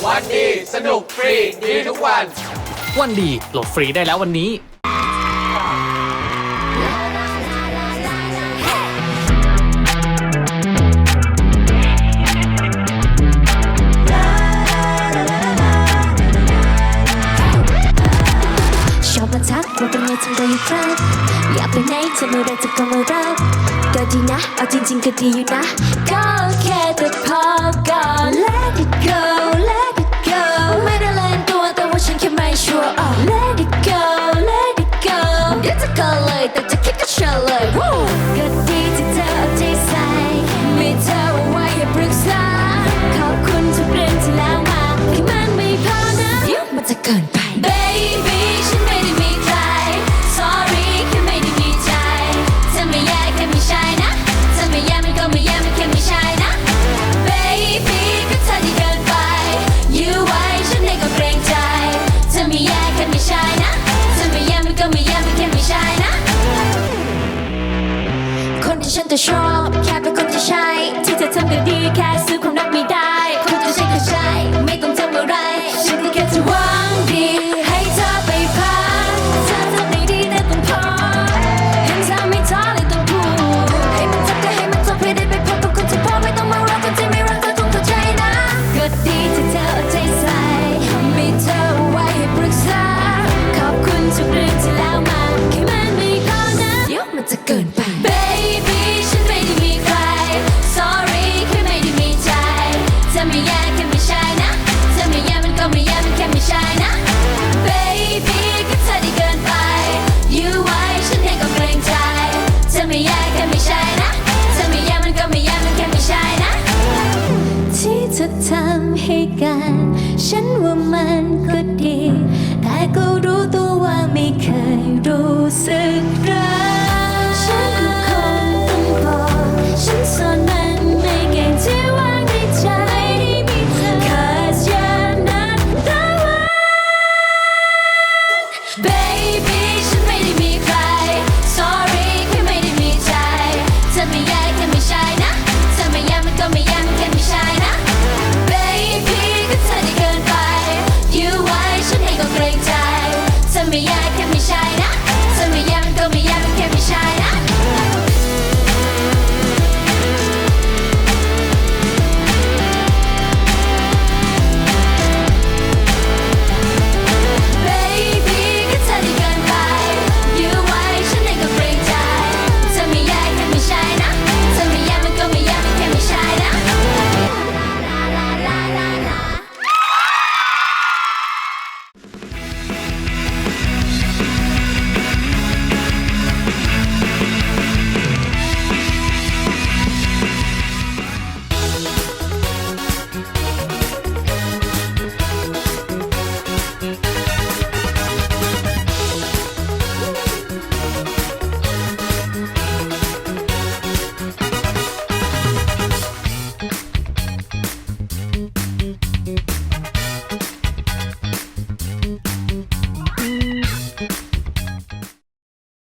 วันดีสนุกฟรีดีทุกวัน วันดีโหลดฟรีได้แล้ววันนี้ ชอบมาทักว่าเป็นไงทำไมครับอยากไปไหนเธอเมื่อไรจะก็มารับก็ดีนะเอาจริงๆก็ดีอยู่นะก็แค่แต่พอก่อน Let it go Let it go ไม่ได้เล่นตัวแต่ว่าฉันแค่ไม่ชัวร์ Let it go Let it go เดี๋ยวจะก็เลยแต่จะคิดก็เฉลยก็ดีที่เธอเอาใจใส่มีเธอเอาไว้ให้ปรึกษาขอบคุณทุกเรื่องที่แล้วมาแค่มันไม่พอนะเดี๋ยวมันจะเกินไป Baby ฉันไม่ได้มีใคร Sorry แค่ไม่ได้มีใจเธอไม่แย่แค่ไม่ใช่นะเธอไม่แย่มันก็ไม่แย่มันแค่ไม่ใช่นะ Baby ก็เธอที่เกินไป You ไว้ฉันเองก็เกรงใจเธอไม่แย่แค่ไม่ใช่นะเธอไม่แย่มันก็ไม่แย่มันแค่ไม่ใช่นะคนที่ฉันจะชอบแค่เป็นคนที่ใช่ที่เธอทำได้ดีแค่ซื้อความรักไม่ได้คนที่ใช่ก็ใช่ไม่ต้องทำอะไรฉันก็แค่จะหวังดีให้เธอไปพักเธอทำได้ดีแต่ต้องพอเห็นเธอไม่ท้อเลยต้องพูดให้มันจบก็ให้มันจบให้ได้ไปพบกับคนที่พอไม่ต้องมารักคนที่ไม่รักเธอต้องเข้าใจนะก็ดีที่เธอเอาใจใส่มีเธอเอาไว้ให้ปรึกษาขอบคุณทุกเรื่องที่แล้วมาแค่มันไม่พอนะเดี๋ยวมันจะเกินไป Baby ฉันไม่ได้มีใคร Sorry แค่ไม่ได้มีใจเธอไม่แย่แค่ไม่ใช่นะเธอไม่แย่มันก็ไม่แย่มันแค่ไม่ใช่นะ Baby ก็เธอที่เกินไป You ไว้ฉันเองก็เกรงใจเธอไม่แย่แค่ไม่ใช่นะเธอไม่แย่มันก็ไม่แย่มันแค่ไม่ใช่นะที่เธอทำให้กันฉันว่ามันก็ดีแต่ก็รู้ตัวว่าไม่เคยรู้สึกรัก